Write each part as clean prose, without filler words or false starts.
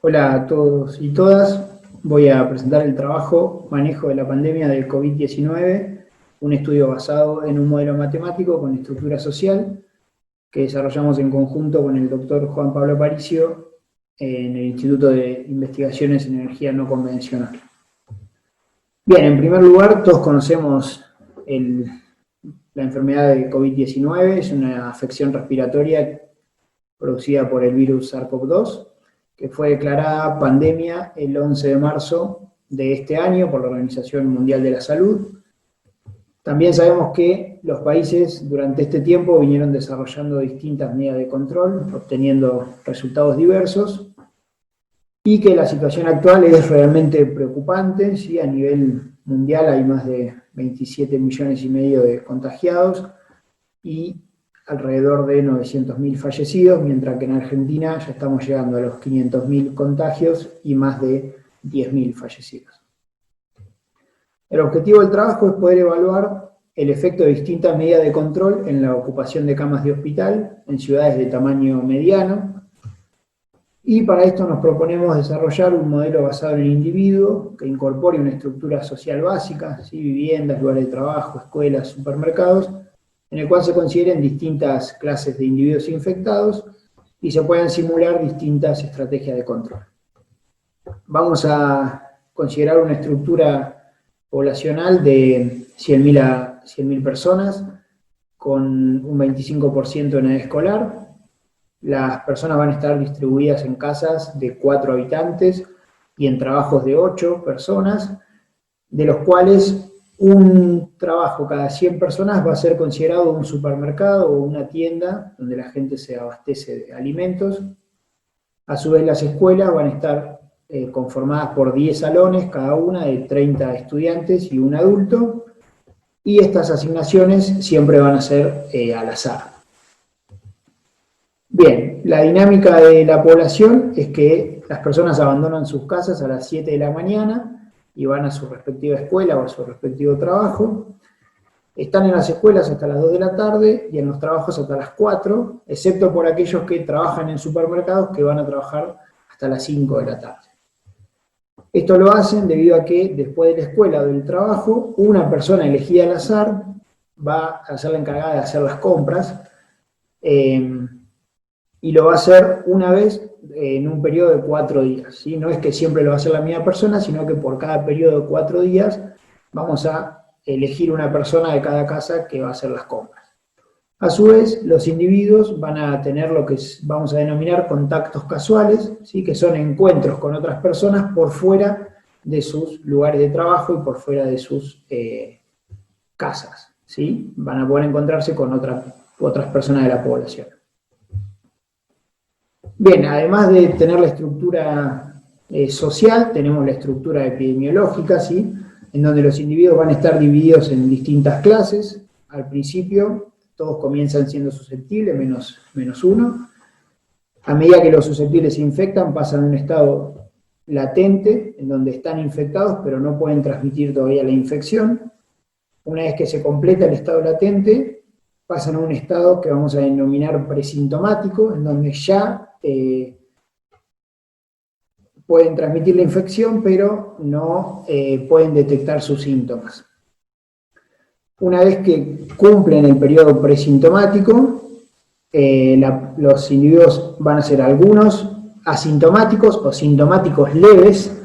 Hola a todos y todas. Voy a presentar el trabajo Manejo de la pandemia del COVID-19, un estudio basado en un modelo matemático con estructura social que desarrollamos en conjunto con el doctor Juan Pablo Aparicio en el Instituto de Investigaciones en Energía No Convencional. Bien, en primer lugar, todos conocemos la enfermedad de COVID-19, es una afección respiratoria producida por el virus SARS-CoV-2, que fue declarada pandemia el 11 de marzo de este año por la Organización Mundial de la Salud. También sabemos que los países durante este tiempo vinieron desarrollando distintas medidas de control, obteniendo resultados diversos, y que la situación actual es realmente preocupante. ¿Sí? A nivel mundial hay más de 27 millones y medio de contagiados y alrededor de 900.000 fallecidos, mientras que en Argentina ya estamos llegando a los 500.000 contagios y más de 10.000 fallecidos. El objetivo del trabajo es poder evaluar el efecto de distintas medidas de control en la ocupación de camas de hospital en ciudades de tamaño mediano, y para esto nos proponemos desarrollar un modelo basado en el individuo que incorpore una estructura social básica, ¿sí? Viviendas, lugares de trabajo, escuelas, supermercados, en el cual se consideren distintas clases de individuos infectados y se puedan simular distintas estrategias de control. Vamos a considerar una estructura poblacional de 100.000 personas, con un 25% en edad escolar. Las personas van a estar distribuidas en casas de 4 habitantes y en trabajos de 8 personas, de los cuales un trabajo cada 100 personas va a ser considerado un supermercado o una tienda donde la gente se abastece de alimentos. A su vez, las escuelas van a estar conformadas por 10 salones, cada una de 30 estudiantes y un adulto, y estas asignaciones siempre van a ser al azar. Bien, la dinámica de la población es que las personas abandonan sus casas a las 7 de la mañana y van a su respectiva escuela o a su respectivo trabajo. Están en las escuelas hasta las 2 de la tarde y en los trabajos hasta las 4, excepto por aquellos que trabajan en supermercados que van a trabajar hasta las 5 de la tarde. Esto lo hacen debido a que después de la escuela o del trabajo, una persona elegida al azar va a ser la encargada de hacer las compras, y lo va a hacer una vez en un periodo de 4 días. ¿Sí? No es que siempre lo va a hacer la misma persona, sino que por cada periodo de 4 días vamos a elegir una persona de cada casa que va a hacer las compras. A su vez, los individuos van a tener lo que vamos a denominar contactos casuales, ¿sí? Que son encuentros con otras personas por fuera de sus lugares de trabajo y por fuera de sus casas. ¿Sí? Van a poder encontrarse con otras personas de la población. Bien, además de tener la estructura social, tenemos la estructura epidemiológica, ¿sí? En donde los individuos van a estar divididos en distintas clases. Al principio, todos comienzan siendo susceptibles, menos uno. A medida que los susceptibles se infectan, pasan a un estado latente, en donde están infectados, pero no pueden transmitir todavía la infección. Una vez que se completa el estado latente, pasan a un estado que vamos a denominar presintomático, en donde ya pueden transmitir la infección, pero no pueden detectar sus síntomas. Una vez que cumplen el periodo presintomático, los individuos van a ser algunos asintomáticos o sintomáticos leves,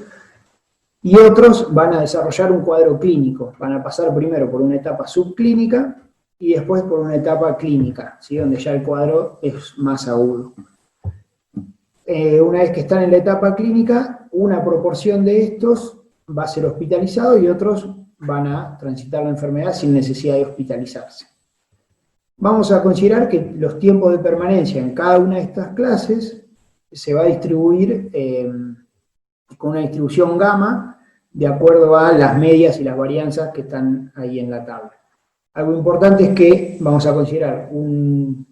y otros van a desarrollar un cuadro clínico. Van a pasar primero por una etapa subclínica y después por una etapa clínica, ¿sí? Donde ya el cuadro es más agudo. Una vez que están en la etapa clínica, una proporción de estos va a ser hospitalizado y otros van a transitar la enfermedad sin necesidad de hospitalizarse. Vamos a considerar que los tiempos de permanencia en cada una de estas clases se va a distribuir con una distribución gamma de acuerdo a las medias y las varianzas que están ahí en la tabla. Algo importante es que vamos a considerar un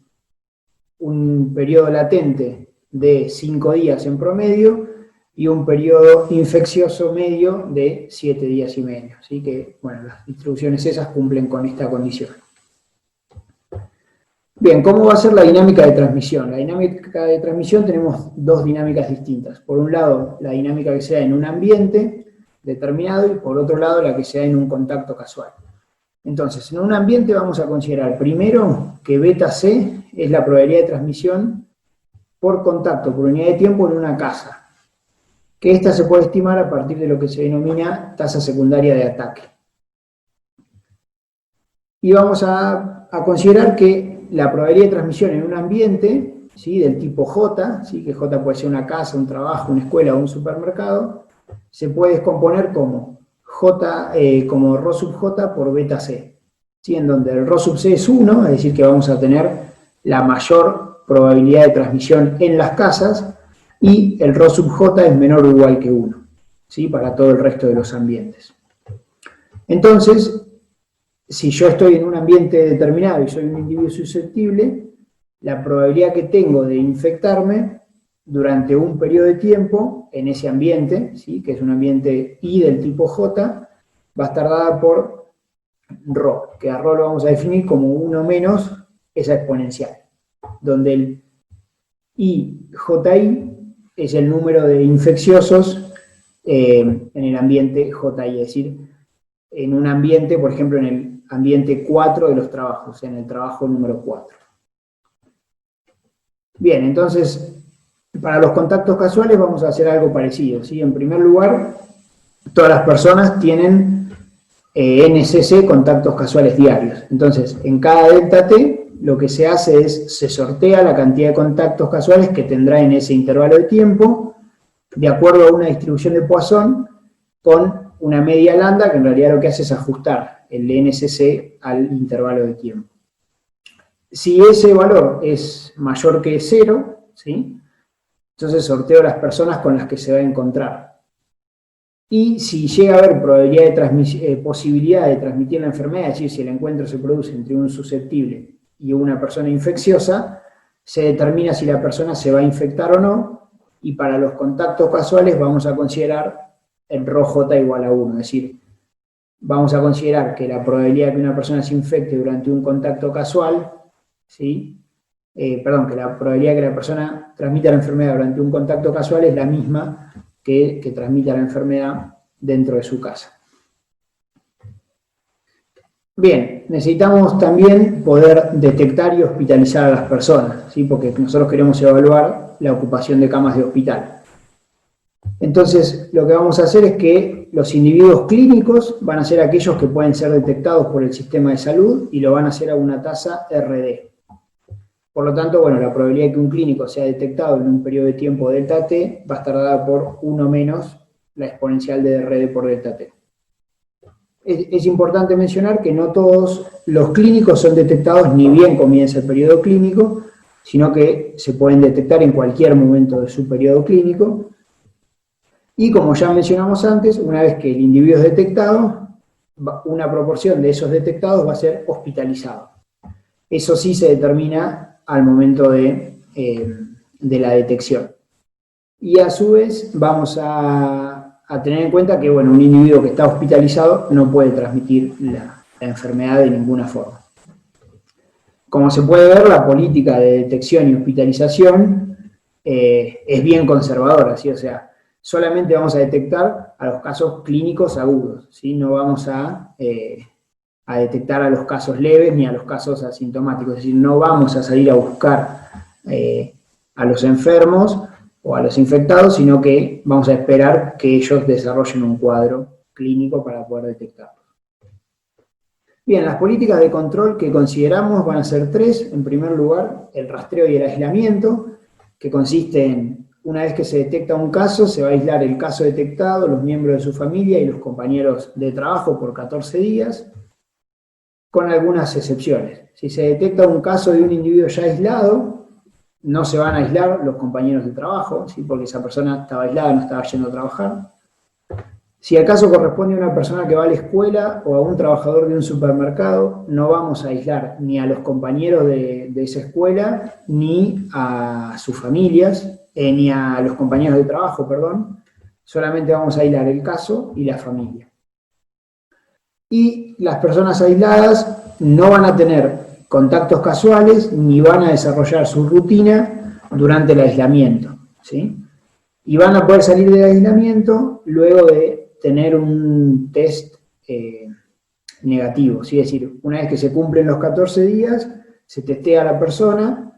periodo latente de 5 días en promedio y un periodo infeccioso medio de 7 días y medio. Así que, bueno, las distribuciones esas cumplen con esta condición. Bien, ¿cómo va a ser la dinámica de transmisión? La dinámica de transmisión tenemos dos dinámicas distintas. Por un lado, la dinámica que sea en un ambiente determinado y por otro lado, la que sea en un contacto casual. Entonces, en un ambiente vamos a considerar primero que beta C es la probabilidad de transmisión por contacto, por unidad de tiempo en una casa. Que esta se puede estimar a partir de lo que se denomina tasa secundaria de ataque. Y vamos a considerar que la probabilidad de transmisión en un ambiente, ¿sí?, del tipo J, ¿sí?, que J puede ser una casa, un trabajo, una escuela o un supermercado, se puede descomponer como J, como ρ sub J por beta C, ¿sí?, en donde el ρ sub C es 1, es decir, que vamos a tener la mayor probabilidad de transmisión en las casas, y el ρ sub J es menor o igual que 1, ¿sí?, para todo el resto de los ambientes. Entonces, si yo estoy en un ambiente determinado y soy un individuo susceptible, la probabilidad que tengo de infectarme durante un periodo de tiempo en ese ambiente, ¿sí?, que es un ambiente I del tipo J, va a estar dada por ρ, que a ρ lo vamos a definir como 1 menos esa exponencial, donde el IJI es el número de infecciosos en el ambiente JI, es decir, en un ambiente, por ejemplo, en el ambiente 4 de los trabajos, en el trabajo número 4. Bien, entonces, para los contactos casuales vamos a hacer algo parecido, ¿sí? En primer lugar, todas las personas tienen NCC, contactos casuales diarios. Entonces, en cada delta T, lo que se hace es, se sortea la cantidad de contactos casuales que tendrá en ese intervalo de tiempo, de acuerdo a una distribución de Poisson, con una media lambda, que en realidad lo que hace es ajustar el NCC al intervalo de tiempo. Si ese valor es mayor que 0, ¿sí?, entonces sorteo las personas con las que se va a encontrar. Y si llega a haber posibilidad de transmitir la enfermedad, es decir, si el encuentro se produce entre un susceptible y una persona infecciosa, se determina si la persona se va a infectar o no, y para los contactos casuales vamos a considerar el ρj igual a 1, es decir, vamos a considerar que la probabilidad de que una persona se infecte durante un contacto casual, ¿sí?, que la probabilidad de que la persona transmita la enfermedad durante un contacto casual es la misma que transmita la enfermedad dentro de su casa. Bien, necesitamos también poder detectar y hospitalizar a las personas, ¿sí?, porque nosotros queremos evaluar la ocupación de camas de hospital. Entonces, lo que vamos a hacer es que los individuos clínicos van a ser aquellos que pueden ser detectados por el sistema de salud y lo van a hacer a una tasa RD. Por lo tanto, bueno, la probabilidad de que un clínico sea detectado en un periodo de tiempo delta T va a estar dada por 1 menos la exponencial de RD por delta T. Es importante mencionar que no todos los clínicos son detectados ni bien comienza el periodo clínico, sino que se pueden detectar en cualquier momento de su periodo clínico. Y como ya mencionamos antes, una vez que el individuo es detectado, una proporción de esos detectados va a ser hospitalizado. Eso sí se determina al momento de la detección. Y a su vez vamos a tener en cuenta que, bueno, un individuo que está hospitalizado no puede transmitir la enfermedad de ninguna forma. Como se puede ver, la política de detección y hospitalización es bien conservadora, ¿sí? O sea, solamente vamos a detectar a los casos clínicos agudos, ¿sí? No vamos a detectar a los casos leves ni a los casos asintomáticos, es decir, no vamos a salir a buscar a los enfermos o a los infectados, sino que vamos a esperar que ellos desarrollen un cuadro clínico para poder detectarlos. Bien, las políticas de control que consideramos van a ser 3. En primer lugar, el rastreo y el aislamiento, que consiste en, una vez que se detecta un caso, se va a aislar el caso detectado, los miembros de su familia y los compañeros de trabajo por 14 días, con algunas excepciones. Si se detecta un caso de un individuo ya aislado, no se van a aislar los compañeros de trabajo, ¿sí?, porque esa persona estaba aislada, no estaba yendo a trabajar. Si el caso corresponde a una persona que va a la escuela o a un trabajador de un supermercado, no vamos a aislar ni a los compañeros de esa escuela, ni a sus familias, ni a los compañeros de trabajo, perdón. Solamente vamos a aislar el caso y la familia. Y las personas aisladas no van a tener contactos casuales ni van a desarrollar su rutina durante el aislamiento, ¿sí? Y van a poder salir del aislamiento luego de tener un test negativo, ¿sí? Es decir, una vez que se cumplen los 14 días, se testea a la persona,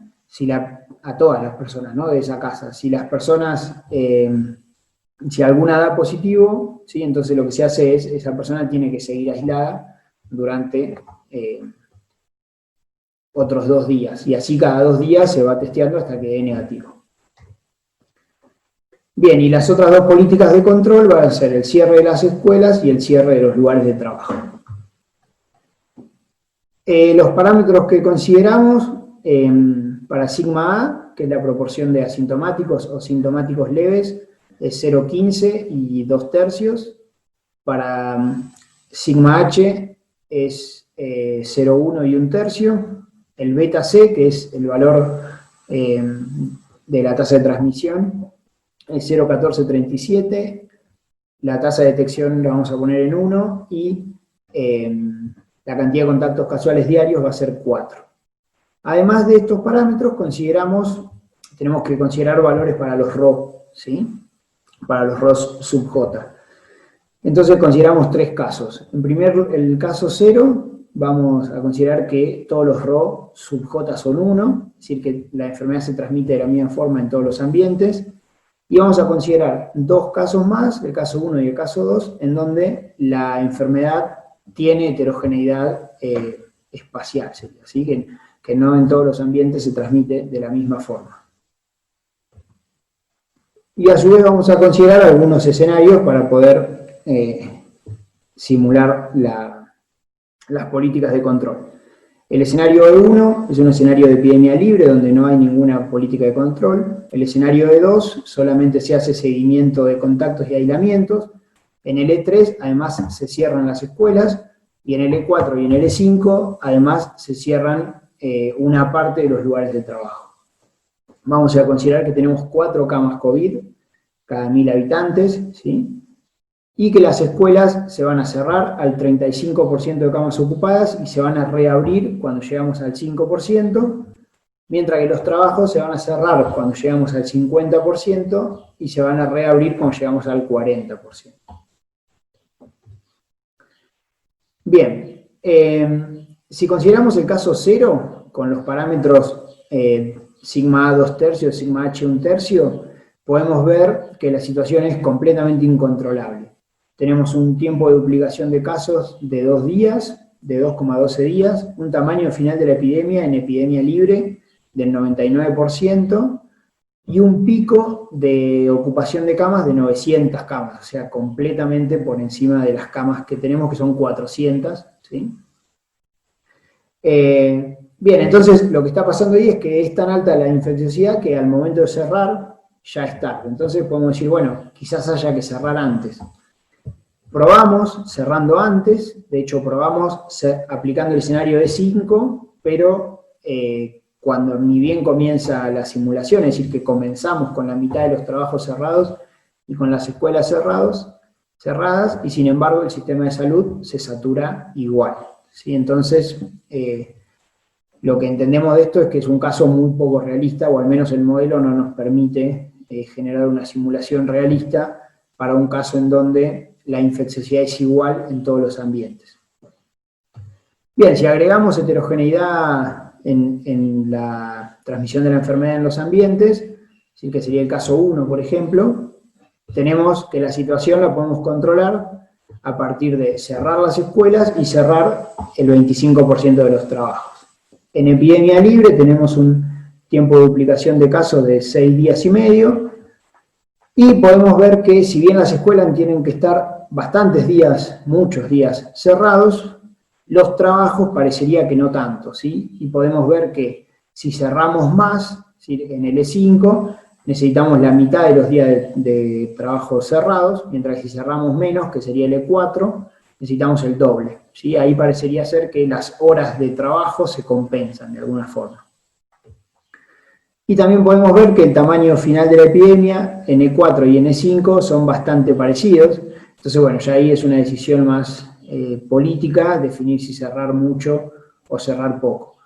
a todas las personas, ¿no?, de esa casa. Si las personas, si alguna da positivo, ¿sí?, entonces lo que se hace es, esa persona tiene que seguir aislada durante otros 2 días, y así cada 2 días se va testeando hasta que dé negativo. Bien, y las otras 2 políticas de control van a ser el cierre de las escuelas y el cierre de los lugares de trabajo. Los parámetros que consideramos para sigma A, que es la proporción de asintomáticos o sintomáticos leves, es 0,15 y 2/3. Para sigma H es 0,1 y 1/3. El beta C, que es el valor de la tasa de transmisión, es 0,1437. La tasa de detección la vamos a poner en 1 y la cantidad de contactos casuales diarios va a ser 4. Además de estos parámetros, tenemos que considerar valores para los RO, ¿sí?, para los ROS sub J. Entonces consideramos 3 casos. En el caso 0, vamos a considerar que todos los RO sub J son 1, es decir, que la enfermedad se transmite de la misma forma en todos los ambientes. Y vamos a considerar 2 casos más, el caso 1 y el caso 2, en donde la enfermedad tiene heterogeneidad espacial, así que no en todos los ambientes se transmite de la misma forma. Y a su vez vamos a considerar algunos escenarios para poder simular las políticas de control. El escenario E1 es un escenario de epidemia libre, donde no hay ninguna política de control. El escenario E2 solamente se hace seguimiento de contactos y aislamientos. En el E3, además, se cierran las escuelas, y en el E4 y en el E5, además, se cierran una parte de los lugares de trabajo. Vamos a considerar que tenemos 4 camas COVID cada 1000 habitantes, ¿sí?, y que las escuelas se van a cerrar al 35% de camas ocupadas y se van a reabrir cuando llegamos al 5%, mientras que los trabajos se van a cerrar cuando llegamos al 50% y se van a reabrir cuando llegamos al 40%. Bien, si consideramos el caso 0, con los parámetros sigma A 2/3, sigma H 1/3, podemos ver que la situación es completamente incontrolable. Tenemos un tiempo de duplicación de casos de 2 días, de 2,12 días, un tamaño final de la epidemia en epidemia libre del 99%, y un pico de ocupación de camas de 900 camas, o sea, completamente por encima de las camas que tenemos, que son 400, ¿sí? Bien, entonces lo que está pasando ahí es que es tan alta la infecciosidad que al momento de cerrar ya es tarde. Entonces podemos decir, bueno, quizás haya que cerrar antes. Probamos cerrando antes, de hecho probamos aplicando el escenario E5, pero cuando ni bien comienza la simulación, es decir, que comenzamos con la mitad de los trabajos cerrados y con las escuelas cerradas, y sin embargo el sistema de salud se satura igual, ¿sí? Entonces, lo que entendemos de esto es que es un caso muy poco realista, o al menos el modelo no nos permite generar una simulación realista para un caso en donde la infecciosidad es igual en todos los ambientes. Bien, si agregamos heterogeneidad en la transmisión de la enfermedad en los ambientes, ¿sí?, que sería el caso 1, por ejemplo, tenemos que la situación la podemos controlar a partir de cerrar las escuelas y cerrar el 25% de los trabajos. En epidemia libre tenemos un tiempo de duplicación de casos de 6 días y medio, y podemos ver que si bien las escuelas tienen que estar bastantes días, muchos días cerrados, los trabajos parecería que no tanto, ¿sí? Y podemos ver que si cerramos más, ¿sí?, en el E5, necesitamos la mitad de los días de trabajo cerrados, mientras que si cerramos menos, que sería el E4, necesitamos el doble, ¿sí? Ahí parecería ser que las horas de trabajo se compensan de alguna forma. Y también podemos ver que el tamaño final de la epidemia en E4 y en E5 son bastante parecidos. Entonces, bueno, ya ahí es una decisión más política, definir si cerrar mucho o cerrar poco.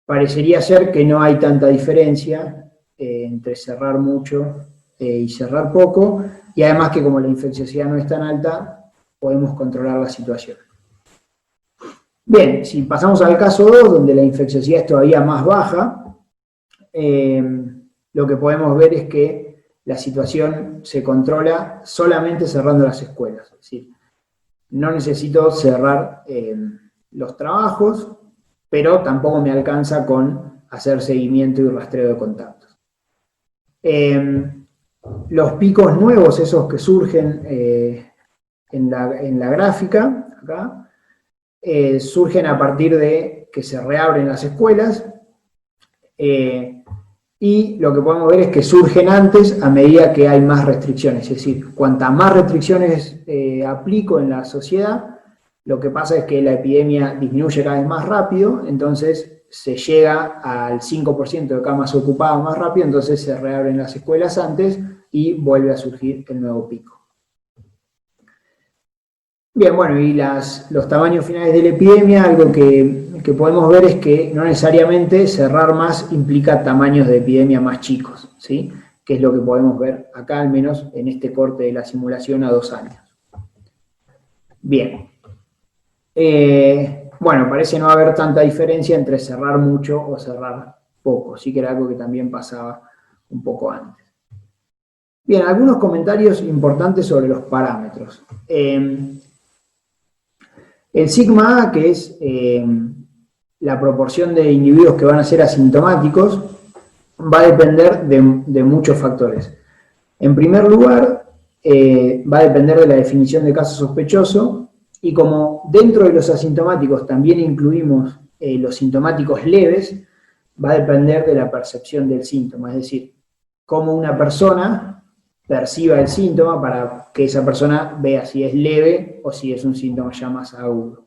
parecería ser que no hay tanta diferencia entre cerrar mucho y cerrar poco, y además que como la infecciosidad no es tan alta, podemos controlar la situación. Bien, si pasamos al caso 2, donde la infecciosidad es todavía más baja, lo que podemos ver es que la situación se controla solamente cerrando las escuelas. Es decir, no necesito cerrar los trabajos, pero tampoco me alcanza con hacer seguimiento y rastreo de contactos. Los picos nuevos, esos que surgen en la gráfica, acá, surgen a partir de que se reabren las escuelas, y lo que podemos ver es que surgen antes a medida que hay más restricciones. Es decir, cuantas más restricciones aplico en la sociedad, lo que pasa es que la epidemia disminuye cada vez más rápido, entonces se llega al 5% de camas ocupadas más rápido, entonces se reabren las escuelas antes y vuelve a surgir el nuevo pico. Bien, bueno, y los tamaños finales de la epidemia, algo que podemos ver es que no necesariamente cerrar más implica tamaños de epidemia más chicos, ¿sí? Que es lo que podemos ver acá, al menos en este corte de la simulación a 2 años. Bien. Bueno, parece no haber tanta diferencia entre cerrar mucho o cerrar poco, sí que era algo que también pasaba un poco antes. Bien, algunos comentarios importantes sobre los parámetros. El sigma A, que es la proporción de individuos que van a ser asintomáticos, va a depender de muchos factores. En primer lugar, va a depender de la definición de caso sospechoso, y como dentro de los asintomáticos también incluimos los sintomáticos leves, va a depender de la percepción del síntoma, es decir, cómo una persona perciba el síntoma para que esa persona vea si es leve o si es un síntoma ya más agudo.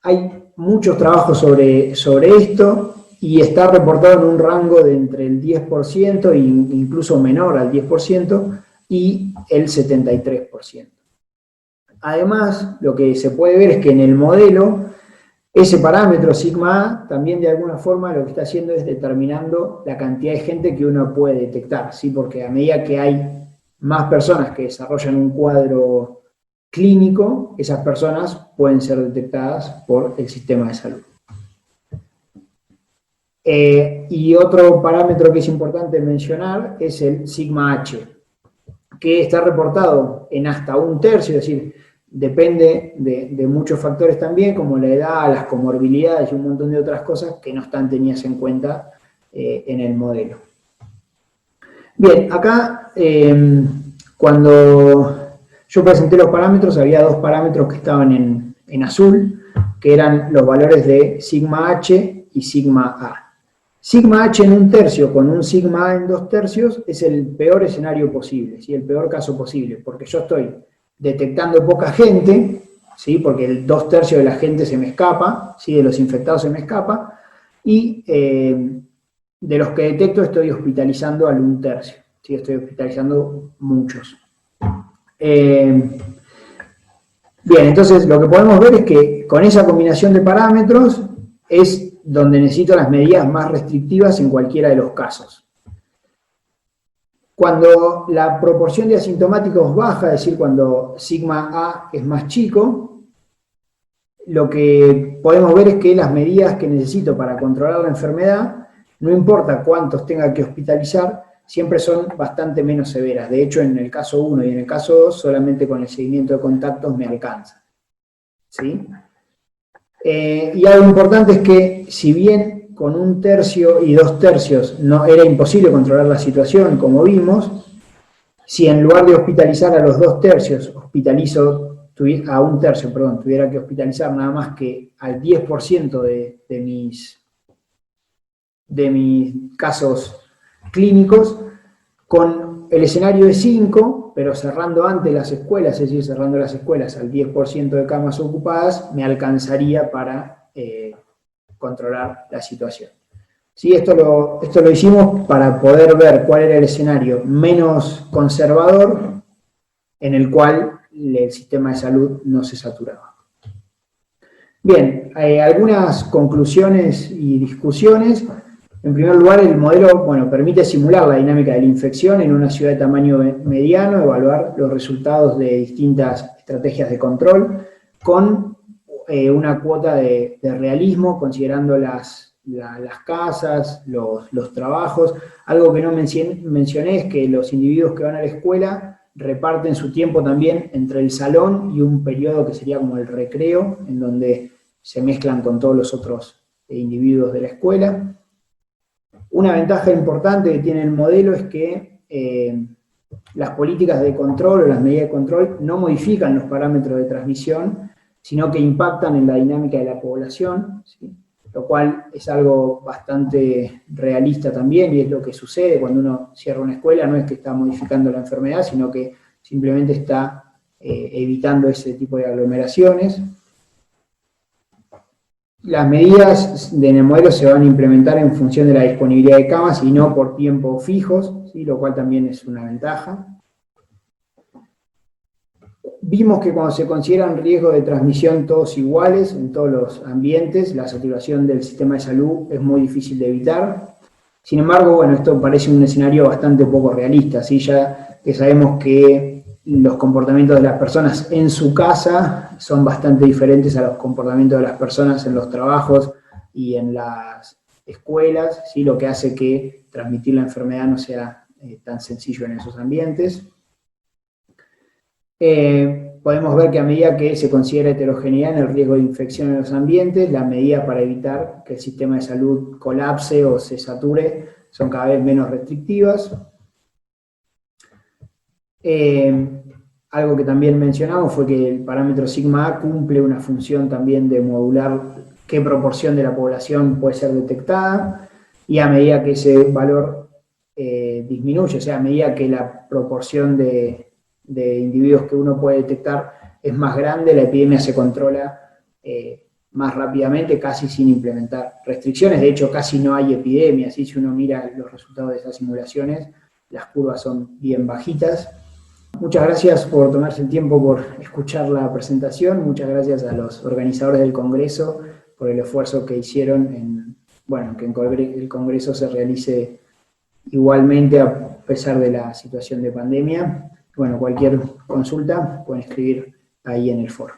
Hay muchos trabajos sobre esto y está reportado en un rango de entre el 10% e incluso menor al 10% y el 73%. Además, lo que se puede ver es que en el modelo, ese parámetro sigma A también de alguna forma lo que está haciendo es determinando la cantidad de gente que uno puede detectar, ¿sí? Porque a medida que hay más personas que desarrollan un cuadro clínico, esas personas pueden ser detectadas por el sistema de salud. Y otro parámetro que es importante mencionar es el sigma H, que está reportado en hasta 1/3, es decir, depende de muchos factores también, como la edad, las comorbilidades y un montón de otras cosas que no están tenidas en cuenta en el modelo. Bien, acá cuando yo presenté los parámetros, había 2 parámetros que estaban en azul, que eran los valores de sigma H y sigma A. Sigma H en 1/3 con un sigma A en 2/3 es el peor escenario posible, ¿sí? El peor caso posible, porque yo estoy detectando poca gente, ¿sí? Porque el 2/3 de la gente se me escapa, ¿sí? De los infectados se me escapa, y de los que detecto estoy hospitalizando al 1/3, ¿sí? Estoy hospitalizando muchos. Bien, entonces lo que podemos ver es que con esa combinación de parámetros es donde necesito las medidas más restrictivas en cualquiera de los casos. Cuando la proporción de asintomáticos baja, es decir, cuando sigma A es más chico, lo que podemos ver es que las medidas que necesito para controlar la enfermedad, no importa cuántos tenga que hospitalizar, siempre son bastante menos severas. De hecho, en el caso 1 y en el caso 2, solamente con el seguimiento de contactos me alcanza, ¿sí? Y algo importante es que, si bien con 1/3 y 2/3 no era imposible controlar la situación, como vimos, si en lugar de hospitalizar a los 2/3, hospitalizo a 1/3, perdón, tuviera que hospitalizar nada más que al 10% de mis casos clínicos, con el escenario de 5, pero cerrando antes las escuelas, es decir, cerrando las escuelas al 10% de camas ocupadas, me alcanzaría para controlar la situación. ¿Sí? Esto lo hicimos para poder ver cuál era el escenario menos conservador en el cual el sistema de salud no se saturaba. Bien, algunas conclusiones y discusiones. En primer lugar, el modelo, bueno, permite simular la dinámica de la infección en una ciudad de tamaño mediano, evaluar los resultados de distintas estrategias de control, con una cuota de realismo, considerando las casas, los trabajos. Algo que no mencioné es que los individuos que van a la escuela reparten su tiempo también entre el salón y un periodo que sería como el recreo, en donde se mezclan con todos los otros individuos de la escuela. Una ventaja importante que tiene el modelo es que las políticas de control o las medidas de control no modifican los parámetros de transmisión, sino que impactan en la dinámica de la población, ¿sí? Lo cual es algo bastante realista también, y es lo que sucede cuando uno cierra una escuela. No es que está modificando la enfermedad, sino que simplemente está evitando ese tipo de aglomeraciones. Las medidas en el modelo se van a implementar en función de la disponibilidad de camas y no por tiempos fijos, ¿sí? Lo cual también es una ventaja. Vimos que cuando se consideran riesgos de transmisión todos iguales en todos los ambientes, la saturación del sistema de salud es muy difícil de evitar. Sin embargo, bueno, esto parece un escenario bastante poco realista, ¿sí? Ya que sabemos que los comportamientos de las personas en su casa son bastante diferentes a los comportamientos de las personas en los trabajos y en las escuelas, ¿sí? Lo que hace que transmitir la enfermedad no sea tan sencillo en esos ambientes. Podemos ver que a medida que se considera heterogeneidad en el riesgo de infección en los ambientes, las medidas para evitar que el sistema de salud colapse o se sature son cada vez menos restrictivas. Algo que también mencionamos fue que el parámetro sigma A cumple una función también de modular qué proporción de la población puede ser detectada, y a medida que ese valor disminuye, o sea, a medida que la proporción de individuos que uno puede detectar es más grande, la epidemia se controla más rápidamente, casi sin implementar restricciones. De hecho, casi no hay epidemia, ¿sí? Si uno mira los resultados de esas simulaciones, las curvas son bien bajitas. Muchas gracias por tomarse el tiempo por escuchar la presentación. Muchas gracias a los organizadores del Congreso por el esfuerzo que hicieron en, bueno, que el Congreso se realice igualmente a pesar de la situación de pandemia. Bueno, cualquier consulta pueden escribir ahí en el foro.